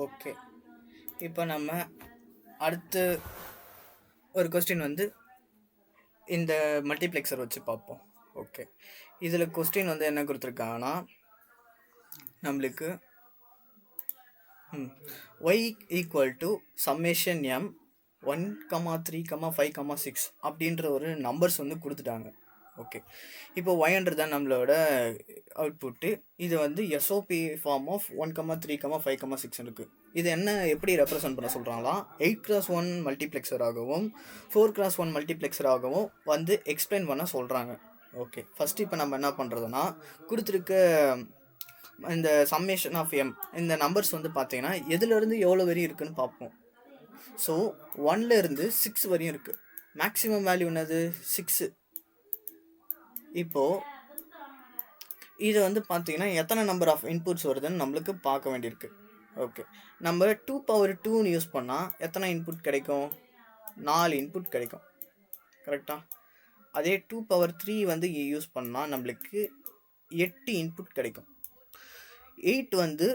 Okay. இப்போ நம்ம அடுத்து ஒரு கொஸ்டின் வந்து இந்த மல்டிப்ளெக்சர் வச்சு பார்ப்போம். ஓகே, இதில் கொஸ்டின் வந்து என்ன கொடுத்துருக்காங்கன்னா, நம்மளுக்கு y equal to summation m 1, 3, 5, 6 அப்படின்ற ஒரு நம்பர்ஸ் வந்து கொடுத்துட்டாங்க. ஓகே, இப்போ ஒய்ன்றது தான் நம்மளோட அவுட்புட்டு. இது வந்து எஸ்ஓபி ஃபார்ம் ஆஃப் 1, 3, 5, 6 இருக்குது. இது என்ன எப்படி ரெப்ரசன்ட் பண்ண சொல்கிறாங்களா, 8x1 மல்டிப்ளெக்சராகவும் 4x1 மல்டிப்ளெக்சராகவும் வந்து எக்ஸ்பிளைன் பண்ண சொல்கிறாங்க. ஓகே, ஃபஸ்ட்டு இப்போ நம்ம என்ன பண்ணுறதுன்னா, கொடுத்துருக்க இந்த சம்மேஷன் ஆஃப் எம் இந்த நம்பர்ஸ் வந்து பார்த்தீங்கன்னா எதுலேருந்து எவ்வளோ வரையும் இருக்குதுன்னு பார்ப்போம். ஸோ 1லேருந்து 6 வரையும் இருக்குது. மேக்ஸிமம் வேல்யூ என்னது 6. இப்போது இது வந்து பார்த்தீங்கன்னா எத்தனை நம்பர் ஆஃப் இன்புட்ஸ் வருதுன்னு நம்மளுக்கு பார்க்க வேண்டியிருக்கு. ஓகே, நம்ம 2^2 யூஸ் பண்ணால் எத்தனை இன்புட் கிடைக்கும்? 4 இன்புட் கிடைக்கும். கரெக்டாக? அதே 2^3 வந்து யூஸ் பண்ணால் நம்மளுக்கு 8 இன்புட் கிடைக்கும். 8 வந்து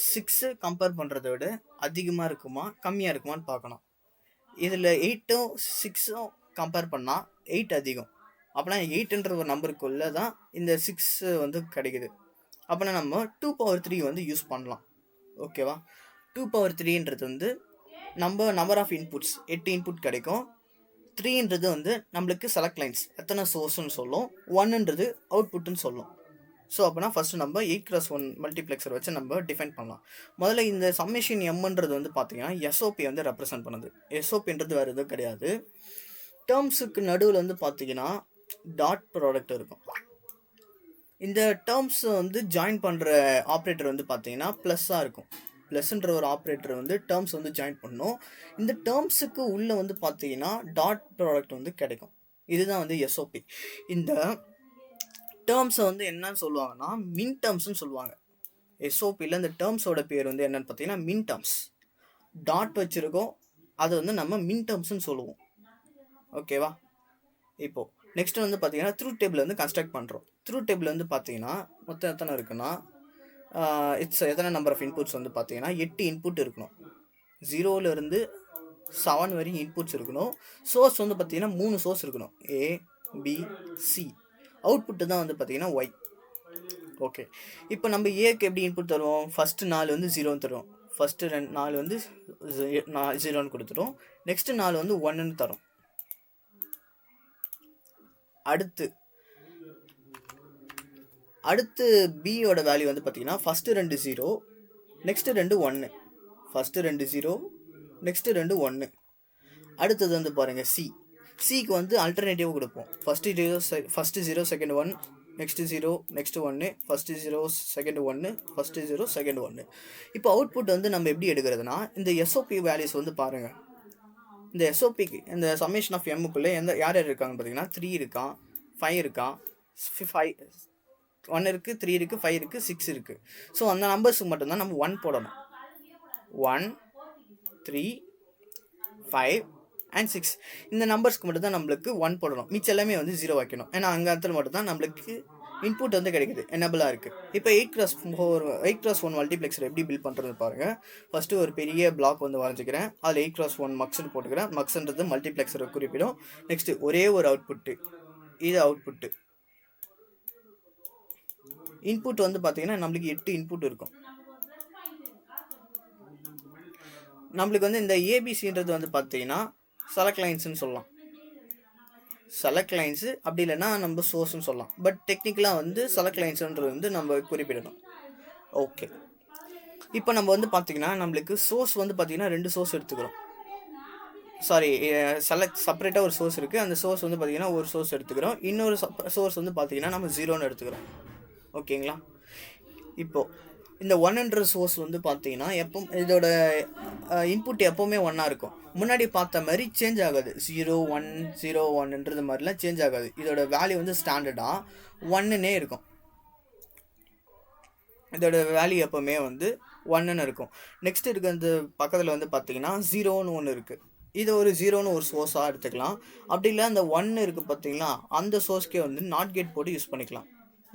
6 கம்பேர் பண்ணுறத விட அதிகமாக இருக்குமா கம்மியாக இருக்குமான்னு பார்க்கணும். இதில் 8ம் 6ம் கம்பேர் பண்ணால் 8 அதிகம். அப்போனா 8ன்ற ஒரு நம்பருக்குள்ளே தான் இந்த 6 வந்து கிடைக்குது. அப்போனா நம்ம 2^3 வந்து யூஸ் பண்ணலாம். ஓகேவா? 2^3ன்றது வந்து நம்ம நம்பர் ஆஃப் இன்புட்ஸ் 8 இன்புட் கிடைக்கும். 3ன்றது வந்து நம்மளுக்கு செலக்ட் லைன்ஸ் எத்தனை சோர்ஸ்ன்னு சொல்லும். 1ன்றது அவுட்புட்டுன்னு சொல்லும். ஸோ அப்போனா ஃபஸ்ட்டு நம்ம 8x1 மல்டிப்ளெக்சர் வச்சு நம்ம டிஃபைன் பண்ணலாம். முதல்ல இந்த சம்மேஷன் எம்ன்றது வந்து பார்த்தீங்கன்னா எஸ்ஓபி வந்து ரெப்ரசன்ட் பண்ணுது. எஸ்ஓபின்றது வேறு எதுவும் கிடையாது. டேர்ம்ஸுக்கு நடுவில் வந்து பார்த்தீங்கன்னா டாட் ப்ராடக்ட் இருக்கும். இந்த டேர்ம்ஸ் வந்து ஜாயின் பண்ணுற ஆப்ரேட்டர் வந்து பார்த்தீங்கன்னா ப்ளஸ்ஸாக இருக்கும். ப்ளஸ்ன்ற ஒரு ஆப்ரேட்டர் வந்து டேர்ம்ஸ் வந்து ஜாயின் பண்ணணும். இந்த டேர்ம்ஸுக்கு உள்ளே வந்து பார்த்தீங்கன்னா டாட் ப்ராடக்ட் வந்து கிடைக்கும். இதுதான் வந்து எஸ்ஓபி. இந்த டேர்ம்ஸை வந்து என்னன்னு சொல்லுவாங்கன்னா மின் டேர்ம்ஸ்னு சொல்லுவாங்க. எஸ்ஓபியில் இந்த டேர்ம்ஸோட பேர் வந்து என்னென்னு பார்த்தீங்கன்னா மின் டேர்ம்ஸ். டாட் வச்சுருக்கோம், அது வந்து நம்ம மின் டேர்ம்ஸ்னு சொல்லுவோம். ஓகேவா? இப்போது நெக்ஸ்ட் வந்து பார்த்தீங்கன்னா த்ரூ டேபிள் வந்து கன்ஸ்ட்ரக்ட் பண்ணுறோம். த்ரூ டேபிள் வந்து பார்த்தீங்கன்னா மொத்தம் எத்தனை இருக்குன்னா எத்தனை நம்பர் ஆஃப் இன்புட்ஸ் வந்து பார்த்தீங்கன்னா 8 இன்புட் இருக்கணும். 0லேருந்து 7 வரையும் இன்புட்ஸ் இருக்கணும். சோர்ஸ் வந்து பார்த்தீங்கன்னா 3 சோர்ஸ் இருக்கணும், A, B, C. அவுட்புட்டு தான் வந்து பார்த்தீங்கன்னா ஒய். ஓகே, இப்போ நம்ம ஏக்கு எப்படி இன்புட் தருவோம்? ஃபஸ்ட்டு 4 வந்து 0ன்னு தருவோம். ஃபஸ்ட்டு 4 வந்து 0ன்னு கொடுத்துரும். நெக்ஸ்ட்டு 4 வந்து 1ன்னு தரும். அடுத்து பியோட வேல்யூ வந்து பார்த்தீங்கன்னா ஃபஸ்ட்டு 2 0, நெக்ஸ்ட்டு 2 1. First 2 0, next 2 1. அடுத்தது வந்து பாருங்கள் சிக்கு வந்து அல்டர்னேட்டிவ் கொடுப்போம். First 0 second 1, next 0 next 1, first 0 second 1, first 0 second 1. இப்போ அவுட்புட் வந்து நம்ம எப்படி எடுக்கிறதுனா இந்த எஸ்ஓபி வேல்யூஸ் வந்து பாருங்கள். இந்த எஸ்ஓபிக்கு இந்த சம்மேஷன் ஆஃப் எம்முக்குள்ளே யார் இருக்காங்கன்னு பார்த்தீங்கன்னா 3 இருக்கான், 5 இருக்கான், 1 இருக்குது, 3 இருக்குது, 5 இருக்குது, 6 இருக்குது. ஸோ அந்த நம்பர்ஸுக்கு மட்டும்தான் நம்ம 1 போடணும். 1, 3, 5 and 6 இந்த நம்பர்ஸ்க்கு மட்டும் தான் நம்மளுக்கு 1 போடணும். மிச்சம் எல்லாமே வந்து 0 வைக்கணும். ஏன்னா அங்கே இடத்துல மட்டும் தான் நம்மளுக்கு இன்புட் வந்து கிடைக்குது, எனபிளாக இருக்குது. இப்போ 8x1 மல்டிப்ளெக்சர் எப்படி பில்ட் பண்ணுறது பாருங்கள். ஃபஸ்ட்டு ஒரு பெரிய பிளாக் வந்து வரைஞ்சிக்கிறேன். அதில் 8x1 மக்ஸ்ன்னு போட்டுக்கிறேன். மக்ஸ்ன்றது மல்டிப்ளெக்சரை குறிப்பிடும். நெக்ஸ்ட்டு ஒரே ஒரு அவுட்புட்டு, இது அவுட்புட்டு. இன்புட் வந்து பார்த்தீங்கன்னா நம்மளுக்கு 8 இன்புட் இருக்கும். நம்மளுக்கு வந்து இந்த ஏபிசின்றது வந்து பார்த்தீங்கன்னா செலக்ட் லைன்ஸ்னு சொல்லலாம். செலக்ட் லைன்ஸு அப்படி இல்லைன்னா நம்ம சோர்ஸ்ன்னு சொல்லலாம். பட் டெக்னிக்கலாக வந்து செலக்ட் லைன்ஸுன்றது வந்து நம்ம குறிப்பிடணும். ஓகே, இப்போ நம்ம வந்து பார்த்திங்கன்னா நம்மளுக்கு சோர்ஸ் வந்து பார்த்திங்கன்னா 2 சோர்ஸ் எடுத்துக்கிறோம். செப்பரேட்டாக ஒரு சோர்ஸ் இருக்குது. அந்த சோர்ஸ் வந்து பார்த்திங்கன்னா ஒரு சோர்ஸ் எடுத்துக்கிறோம். இன்னொரு சோர்ஸ் வந்து பார்த்திங்கன்னா நம்ம 0ன்னு எடுத்துக்கிறோம். ஓகேங்களா? இப்போது இந்த 1ன்ற சோர்ஸ் வந்து பார்த்தீங்கன்னா இதோட இன்புட் எப்போவுமே 1ஆக இருக்கும். முன்னாடி பார்த்த மாதிரி சேஞ்ச் ஆகாது. 0 1 0 1ன்றது மாதிரிலாம் சேஞ்ச் ஆகாது. இதோட வேல்யூ வந்து ஸ்டாண்டர்டாக 1ன்னே இருக்கும். இதோட வேல்யூ எப்போவுமே வந்து 1ன்னு இருக்கும். நெக்ஸ்ட் இருக்கிறது பக்கத்தில் வந்து பார்த்தீங்கன்னா 0ன்னு ஒன்று இருக்குது. இது ஒரு 0ன்னு ஒரு சோர்ஸாக எடுத்துக்கலாம். அப்படி இல்லை அந்த 1 இருக்குது பார்த்தீங்களா, அந்த சோர்ஸ்க்கே வந்து நாட் கேட் போட்டு யூஸ் பண்ணிக்கலாம்.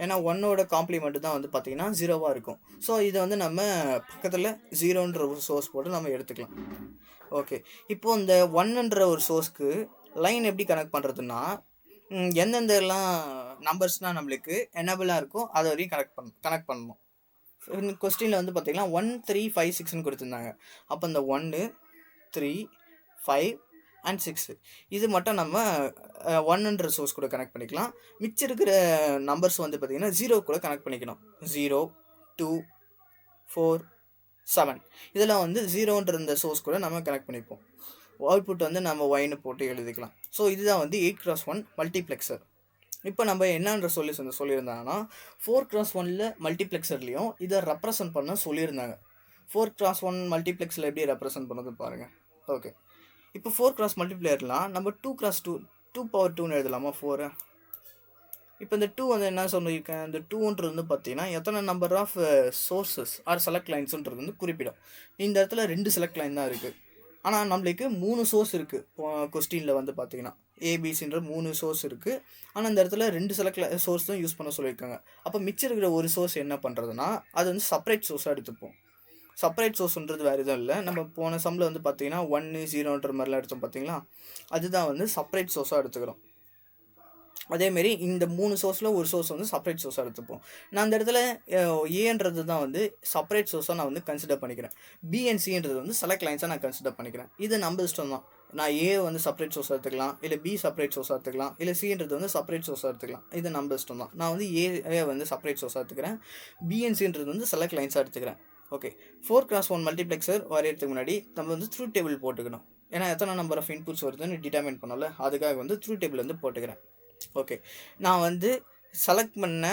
ஏன்னா ஒன்னோட காம்ப்ளிமெண்ட் தான் வந்து பார்த்தீங்கன்னா 0வாக இருக்கும். ஸோ இதை வந்து நம்ம பக்கத்தில் 0ன்ற ஒரு சோர்ஸ் போட்டு நம்ம எடுத்துக்கலாம். ஓகே, இப்போது இந்த 1ன்ற ஒரு சோர்ஸ்க்கு லைன் எப்படி கனெக்ட் பண்ணுறதுன்னா, எந்தெந்தெல்லாம் நம்பர்ஸ்னால் நம்மளுக்கு எனபிளாக இருக்கோ அதை வரையும் கனெக்ட் பண்ணணும். கொஸ்டினில் வந்து பார்த்தீங்கன்னா 1 3 5 6ன்னு கொடுத்துருந்தாங்க. அப்போ இந்த 1 3 5 அண்ட் 6 இது மட்டும் நம்ம 1ன்ற சோர்ஸ் கூட கனெக்ட் பண்ணிக்கலாம். மிச்சம் இருக்கிற நம்பர்ஸ் வந்து பார்த்திங்கன்னா 0 கூட கனெக்ட் பண்ணிக்கணும். 0 2 4 7 இதெல்லாம் வந்து 0ன்ற இந்த சோர்ஸ் கூட நம்ம கனெக்ட் பண்ணிப்போம். அவுட்புட் வந்து நம்ம ஒயின்னு போட்டு எழுதிக்கலாம். ஸோ இதுதான் வந்து 8x1 மல்டிப்ளெக்சர். இப்போ நம்ம என்னன்ற சொல்லியிருந்தாங்கன்னா 4x1 மல்டிப்ளெக்சர்லேயும் இதை ரெப்ரசன்ட் பண்ண சொல்லியிருந்தாங்க. 4x1 மல்டிப்ளெக்ஸில் எப்படி ரெப்ரசன்ட் பண்ணது பாருங்கள். ஓகே, இப்போ 4x மல்டிப்ளேயர்லாம் நம்ம 2x2 2/2ன்னு எழுதலாமா 4. இப்போ இந்த 2 வந்து என்ன சொல்லியிருக்கேன், இந்த 2ன்றது வந்து பார்த்தீங்கன்னா எத்தனை number of sources are select லைன்ஸுன்றது வந்து குறிப்பிடும். இந்த இடத்துல 2 செலக்ட் லைன் தான் இருக்குது. ஆனால் நம்மளுக்கு 3 சோர்ஸ் இருக்குது. கொஸ்டினில் வந்து பார்த்தீங்கன்னா ஏபிசின்ற 3 சோர்ஸ் இருக்குது. ஆனால் இந்த இடத்துல 2 செலக்ட் சோர்ஸ் தான் யூஸ் பண்ண சொல்லியிருக்காங்க. அப்போ மிச்சம் இருக்கிற ஒரு சோர்ஸ் என்ன பண்ணுறதுனா அது வந்து செப்பரேட் சோர்ஸாக எடுத்துப்போம். செப்பரேட் சோர்ஸ்ன்றது வேறு எதுவும் இல்லை. நம்ம போன சம்மில் வந்து பார்த்தீங்கன்னா 1 0ன்ற மாதிரிலாம் எடுத்தோம் பார்த்தீங்களா, அதுதான் வந்து செப்பரேட் சோர்ஸாக எடுத்துக்கிறோம். அதேமாரி இந்த 3 சோர்ஸில் ஒரு சோர்ஸ் வந்து செப்பரேட் சோர்ஸாக எடுத்துப்போம். நான் அந்த இடத்துல ஏன்றது தான் வந்து செப்பரேட் சோர்ஸாக நான் வந்து கன்சிடர் பண்ணிக்கிறேன். பிஎன்சின்றது வந்து செலக்ட் லைன்ஸாக நான் கன்சிடர் பண்ணிக்கிறேன். இது நம்ம இஷ்டம் தான். நான் ஏ வந்து செப்பரேட் சோர்ஸாக எடுத்துக்கலாம், இல்லை பி செப்பரேட் சோர்ஸாக எடுத்துக்கலாம், இல்லை சின்றது வந்து செப்பரேட் சோர்ஸாக எடுத்துக்கலாம். இது நம்ம இஷ்டம் தான். நான் வந்து ஏ வந்து செப்பரேட் சோர்ஸாக எடுத்துக்கிறேன், பிஎன்சின்றது வந்து செலக்ட் லைன்ஸாக எடுத்துக்கிறேன். ஓகே, 4x1 மல்டிப்ளெக்சர் வரையறதுக்கு முன்னாடி நம்ம வந்து த்ரூ டேபிள் போட்டுக்கணும். ஏன்னா எத்தனை நம்பர் ஆஃப் இன்புட்ஸ் வருதுன்னு டிட்டர்மைன் பண்ணல, அதுக்காக வந்து த்ரூ டேபிள் வந்து போட்டுக்கிறேன். ஓகே, நான் வந்து செலக்ட் பண்ண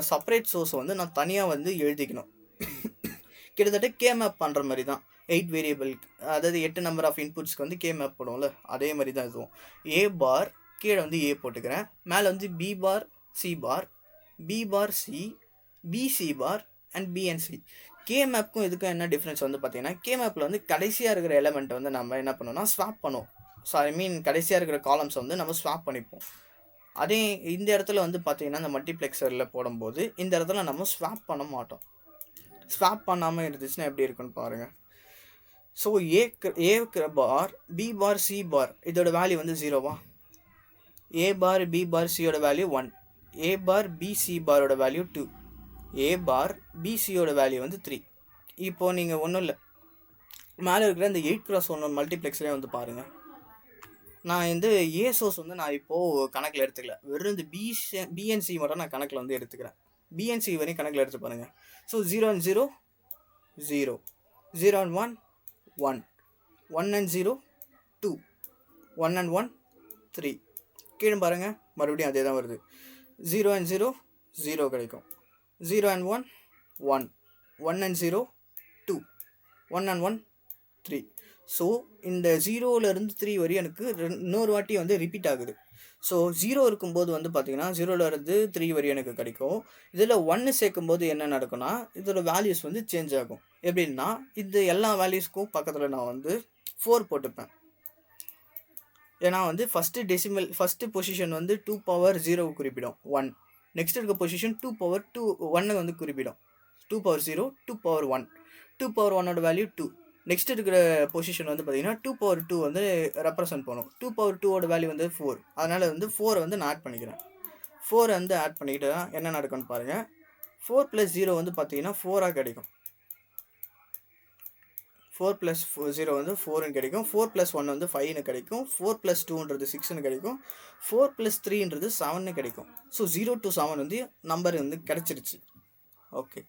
செப்பரேட் சோர்ஸை வந்து நான் தனியாக வந்து எழுதிக்கணும். கிட்டத்தட்ட கே மேப் பண்ணுற மாதிரி தான். 8 வேரியபிள், அதாவது 8 நம்பர் ஆஃப் இன்புட்ஸ்க்கு வந்து கே மேப் போடுவோம்ல, அதே மாதிரி தான் இதுவும். ஏ பார் கீழே வந்து ஏ போட்டுக்கிறேன், மேலே வந்து B bar C bar, B bar C, BC bar and B and C. K மேப்புக்கும் இதுக்கும் என்ன டிஃப்ரென்ஸ் வந்து பார்த்தீங்கன்னா, கே மேப்பில் வந்து கடைசியாக இருக்கிற எலமெண்ட்டை வந்து நம்ம என்ன பண்ணோம்னா ஸ்வாப் பண்ணுவோம். ஸோ ஐ மீன் கடைசியாக இருக்கிற காலம்ஸை வந்து நம்ம ஸ்வாப் பண்ணிப்போம். அதே இந்த இடத்துல வந்து பார்த்தீங்கன்னா இந்த மல்டிப்ளெக்சரில் போடும்போது இந்த இடத்துல நம்ம ஸ்வாப் பண்ண மாட்டோம். ஸ்வாப் பண்ணாமல் இருந்துச்சுன்னா எப்படி இருக்குன்னு பாருங்கள். ஸோ ஏ பார் பி பார் சி பார் இதோட வேல்யூ வந்து 0வா, ஏ பார் பி பார் சியோட வேல்யூ 1, ஏ பார் பி சி பாரோட வேல்யூ 2, ஏ பார் பிசியோட வேல்யூ வந்து 3. இப்போது நீங்கள் ஒன்றும் இல்லை, மேலே இருக்கிற இந்த 8x1 மல்டிப்ளெக்ஸரே வந்து பாருங்கள். நான் இந்த ஏ சோர்ஸ் வந்து நான் இப்போது கணக்கில் எடுத்துக்கல, வெறும் இந்த பிஎன்சி மட்டும் நான் கணக்கில் வந்து எடுத்துக்கிறேன். பிஎன்சி வரையும் கணக்கில் எடுத்து பாருங்கள். So 0 and 0 0, 0 and 1 1, 1 and 0 2, 1 and 1 3. கீழே பாருங்கள், மறுபடியும் அதே தான் வருது. 0 and 0 0 கிடைக்கும், 0 and 1 1, 1 and 0 2, 1 and 1 3. ஸோ இந்த 0லேருந்து 3 வரையும் எனக்கு இன்னொரு வாட்டி வந்து ரிப்பீட் ஆகுது. ஸோ 0 இருக்கும்போது வந்து பார்த்திங்கன்னா 0லேருந்து 3 வரையும் எனக்கு கிடைக்கும். இதில் 1 சேர்க்கும்போது என்ன நடக்கும்னா இதோட வேல்யூஸ் வந்து சேஞ்ச் ஆகும். எப்படின்னா இது எல்லா வேல்யூஸ்க்கும் பக்கத்தில் நான் வந்து 4 போட்டுப்பேன். ஏன்னா வந்து ஃபஸ்ட்டு பொசிஷன் வந்து 2/0 குறிப்பிடும் 1. நெக்ஸ்ட் இருக்க பொசிஷன் 2/2 1 வந்து குறிப்பிடும் 2/0 2/1. 2/1ஓட வேல்யூ 2. நெக்ஸ்ட் இருக்கிற பொசிஷன் வந்து பார்த்தீங்கன்னா 2/2 வந்து ரெப்ரசன்ட் பண்ணும். 2/2ஓட வேல்யூ வந்து 4. அதனால் வந்து 4 வந்து நான் ஆட் பண்ணிக்கிறேன். 4 வந்து ஆட் பண்ணிக்கிட்டு என்ன நடக்கும்னு பாருங்கள். 4 + 0 வந்து பார்த்தீங்கன்னா 4ஆக கிடைக்கும். 4 + 0 வந்து 4ன்னு கிடைக்கும். 4 + 1 வந்து 5ன்னு கிடைக்கும். 4 + 2ன்றது 6ன்னு கிடைக்கும். 4 + 3ன்றது 7ன்னு கிடைக்கும். ஸோ 0 to 7 வந்து நம்பர் வந்து கிடச்சிருச்சு. ஓகே,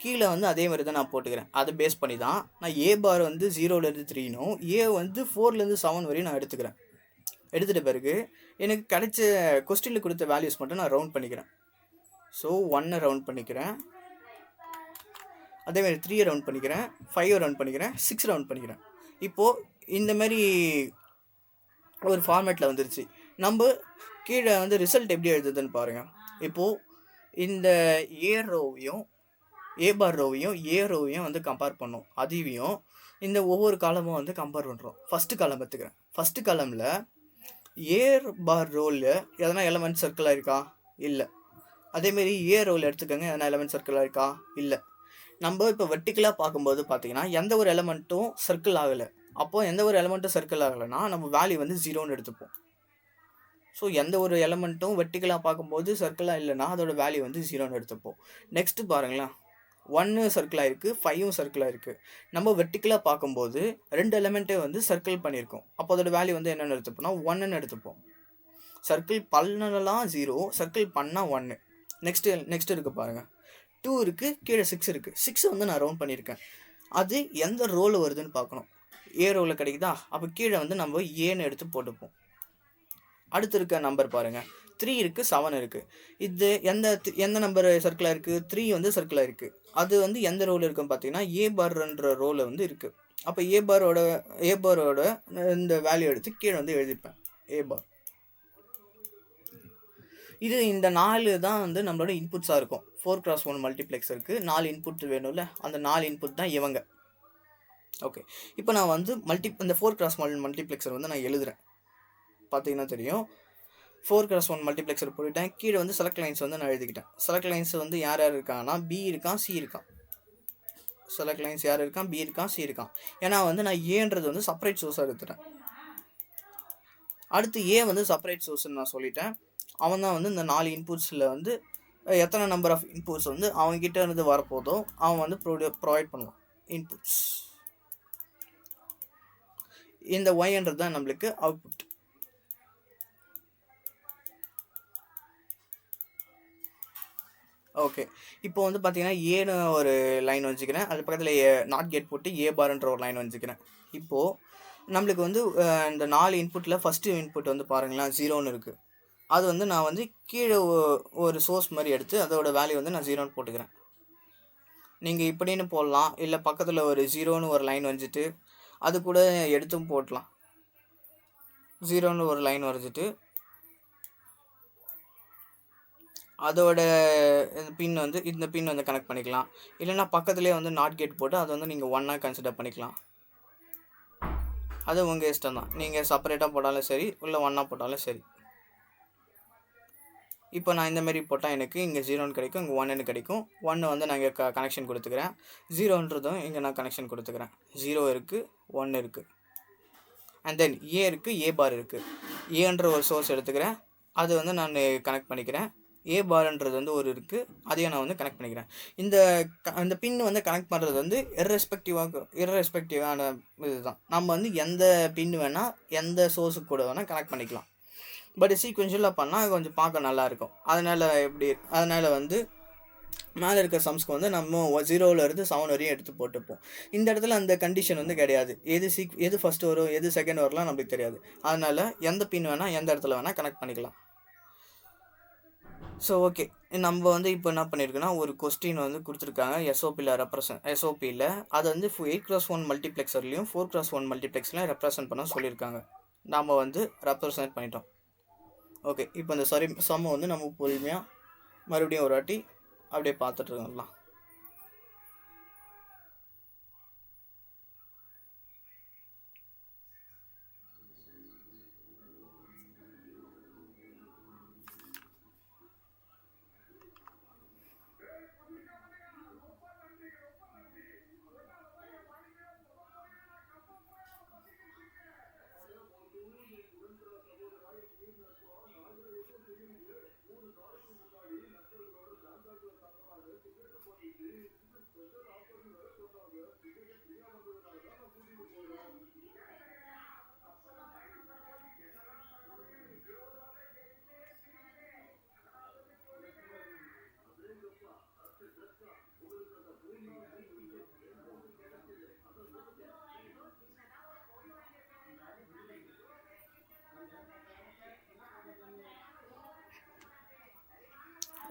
கீழே வந்து அதே மாதிரி தான் நான் போட்டுக்கிறேன். அதை பேஸ் பண்ணி தான் நான் ஏ பார் வந்து 0லேருந்து 3னும் ஏ வந்து 4லேருந்து 7 வரையும் நான் எடுத்துக்கிறேன். எடுத்துகிட்ட பிறகு எனக்கு கிடைச்ச கொஸ்டினில் கொடுத்த வேல்யூஸ் மட்டும் நான் ரவுண்ட் பண்ணிக்கிறேன். ஸோ 1 ரவுண்ட் பண்ணிக்கிறேன், அதேமாதிரி 3 ரவுண்ட் பண்ணிக்கிறேன், 5 ரவுண்ட் பண்ணிக்கிறேன், 6 ரவுண்ட் பண்ணிக்கிறேன். இப்போது இந்தமாரி ஒரு ஃபார்மேட்டில் வந்துருச்சு. நம்ம கீழே வந்து ரிசல்ட் எப்படி எழுதுதுன்னு பாருங்கள். இப்போது இந்த ஏ பார் ரோவையும் ஏ ரோவையும் வந்து கம்பேர் பண்ணோம். அதையும் இந்த ஒவ்வொரு காலமும் வந்து கம்பேர் பண்ணுறோம். ஃபஸ்ட்டு காலம் எடுத்துக்கிறேன். ஃபஸ்ட்டு காலமில் ஏ பார் ரோவில் எதனா எலமெண்ட் சர்க்கிளாக இருக்கா? இல்லை. அதேமாரி ஏ ரோவில் எடுத்துக்கோங்க, எதனா எலமெண்ட் சர்க்கிளாக இருக்கா? இல்லை. நம்ம இப்போ வெர்டிக்கலாக பார்க்கும்போது பார்த்தீங்கன்னா எந்த ஒரு எலமெண்ட்டும் சர்க்கிள் ஆகலை. அப்போது எந்த ஒரு எலமெண்ட்டும் சர்க்கிள் ஆகலைன்னா நம்ம வேல்யூ வந்து 0ன்னு எடுத்துப்போம். ஸோ எந்த ஒரு எலமெண்ட்டும் வெர்டிக்கலாக பார்க்கும்போது சர்க்கிளாக இல்லைன்னா அதோட வேல்யூ வந்து 0ன்னு எடுத்துப்போம். நெக்ஸ்ட்டு பாருங்களேன், 1 சர்க்கிளாக இருக்குது, 5ம் சர்க்கிளாக இருக்குது. நம்ம வெர்டிக்கலாக பார்க்கும்போது 2 எலமெண்ட்டே வந்து சர்க்கிள் பண்ணியிருக்கோம். அப்போ அதோட வேல்யூ வந்து என்னென்னு எடுத்துப்போம்னா 1ன்னு எடுத்துப்போம். சர்க்கிள் பண்ணலாம் 0, சர்க்கிள் பண்ணால் 1. நெக்ஸ்ட் இருக்குது பாருங்கள், 2 இருக்குது, கீழே 6 இருக்குது. 6 வந்து நான் ரவுண்ட் பண்ணியிருக்கேன். அது எந்த ரோவில் வருதுன்னு பார்க்கணும். ஏ ரோவில் கிடைக்குதா? அப்போ கீழே வந்து நம்ம ஏன்னு எடுத்து போட்டுப்போம். அடுத்து இருக்க நம்பர் பாருங்கள், 3 இருக்குது, 7 இருக்குது. இது எந்த நம்பர் சர்க்கிளாக இருக்குது? 3 வந்து சர்க்கிளாக இருக்குது. அது வந்து எந்த ரோல் இருக்குன்னு பார்த்தீங்கன்னா ஏ பார்ன்ற ரோவில் வந்து இருக்குது. அப்போ ஏ பாரோட இந்த வேல்யூ எடுத்து கீழே வந்து எழுதிப்பேன், ஏ பார். இது இந்த 4 தான் வந்து நம்மளோட இன்புட்ஸாக இருக்கும். 4x1 மல்டிப்ளெக்ஸ் இருக்குது, 4 இன்புட் வேணும்ல, அந்த 4 இன்புட் தான் இவங்க. ஓகே, இப்போ நான் வந்து இந்த 4x1 மல்டிப்ளெக்ஸர் வந்து நான் எழுதுகிறேன். பார்த்தீங்கன்னா தெரியும், 4x1 மல்டிப்ளெக்ஸர் போட்டுட்டேன். கீழே வந்து செலக்ட் லைன்ஸ் வந்து நான் எழுதிக்கிட்டேன். செலக்ட் லைன்ஸ் வந்து யார் யார் இருக்காங்கன்னா பி இருக்கான், சி இருக்கான். செலக்ட் லைன்ஸ் யார் இருக்கான்? பி இருக்கான், சி இருக்கான். ஏன்னா வந்து நான் ஏன்றது வந்து செப்பரேட் சோர்ஸாக எடுத்துட்டேன். அடுத்து ஏ வந்து செப்பரேட் சோர்ஸ்ன்னு நான் சொல்லிட்டேன். அவன் தான் வந்து இந்த 4 இன்புட்ஸில் வந்து எத்தனை நம்பர் ஆஃப் இன்புட்ஸ் வந்து அவங்ககிட்ட இருந்து வரப்போதோ அவன் வந்து ப்ரொவைட் பண்ணுவான் இன்புட்ஸ். இந்த ஒய்ன்றது தான் நம்மளுக்கு அவுட்புட். ஓகே, இப்போ வந்து பார்த்தீங்கன்னா ஏன்னு ஒரு லைன் வச்சுக்கிறேன், அது பக்கத்தில் நாட் கேட் போட்டு ஏ பார்ன்ற ஒரு லைன் வச்சுக்கிறேன். இப்போது நம்மளுக்கு வந்து இந்த 4 இன்புட்டில் ஃபஸ்ட்டு இன்புட் வந்து பாருங்களேன் 0ன்னு இருக்குது. அது வந்து நான் வந்து கீழே ஒரு சோர்ஸ் மாதிரி எடுத்து அதோட வேல்யூ வந்து நான் 0ன்னு போட்டுக்கிறேன். நீங்கள் இப்படின்னு போடலாம், இல்லை பக்கத்தில் ஒரு 0ன்னு ஒரு லைன் வச்சுட்டு அது கூட எடுத்தும் போடலாம். 0ன்னு ஒரு லைன் வரைஞ்சிட்டு அதோட பின் வந்து இந்த பின் வந்து கனெக்ட் பண்ணிக்கலாம். இல்லைனா பக்கத்துலேயே வந்து நாட் கேட் போட்டு அதை வந்து நீங்கள் 1ஆக கன்சிடர் பண்ணிக்கலாம். அது உங்கள் இஷ்டம் தான், நீங்கள் செப்பரேட்டாக போட்டாலும் சரி, இல்லை 1ஆக போட்டாலும் சரி. இப்போ நான் இந்தமாரி போட்டால் எனக்கு இங்கே 0ன்னு கிடைக்கும், இங்கே 1ன்னு கிடைக்கும். 1 வந்து நான் இங்கே கனெக்ஷன் கொடுத்துக்கிறேன், 0ன்றதும் இங்கே நான் கனெக்ஷன் கொடுத்துக்கிறேன். 0 இருக்குது, 1 இருக்குது. அண்ட் தென் ஏ இருக்குது, ஏ பார் இருக்குது. ஏன்ற ஒரு சோர்ஸ் எடுத்துக்கிறேன், அது வந்து நான் கனெக்ட் பண்ணிக்கிறேன். ஏ பார்ன்றது வந்து ஒரு இருக்குது, அதையும் நான் வந்து கனெக்ட் பண்ணிக்கிறேன். இந்த பின் வந்து கனெக்ட் பண்ணுறது வந்து இர்ரெஸ்பெக்டிவான இதுதான். நம்ம வந்து எந்த பின் வேணால் எந்த சோர்ஸுக்கு கூட வேணால் கனெக்ட் பண்ணிக்கலாம். பட் சீக்வென்ஷியலாக பண்ணால் கொஞ்சம் பார்க்க நல்லாயிருக்கும். அதனால் வந்து மேலே இருக்க சம்ஸ்க்கு வந்து நம்ம 0லேருந்து 7 வரையும் எடுத்து போட்டுப்போம். இந்த இடத்துல அந்த கண்டிஷன் வந்து கிடையாது. எது ஃபஸ்ட்டு வரும், எது செகண்ட் வரலாம் நம்மளுக்கு தெரியாது. அதனால் எந்த பின் வேணால் எந்த இடத்துல வேணால் கனெக்ட் பண்ணிக்கலாம். ஸோ ஓகே, நம்ம வந்து இப்போ என்ன பண்ணியிருக்கோன்னா ஒரு கொஸ்டின் வந்து கொடுத்துருக்காங்க எஸ்ஓபியில் அதை வந்து 8x1 மல்டிப்ளெக்ஸர்லேயும் 4x1 மல்டிப்ளெக்ஸ்லையும் ரெப்ரசன்ட் பண்ண சொல்லியிருக்காங்க. நாம் வந்து ரெப்ரசன்ட் பண்ணிட்டோம். ஓகே, இப்போ இந்த சம்மை வந்து நம்ம பொறுமையாக மறுபடியும் ஒரு வாட்டி அப்படியே பார்த்துட்டு இருக்கலாம்.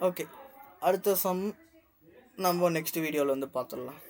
ஓகே, அடுத்த சம் நம்ம நெக்ஸ்ட் வீடியோவில் வந்து பார்த்துடலாம்.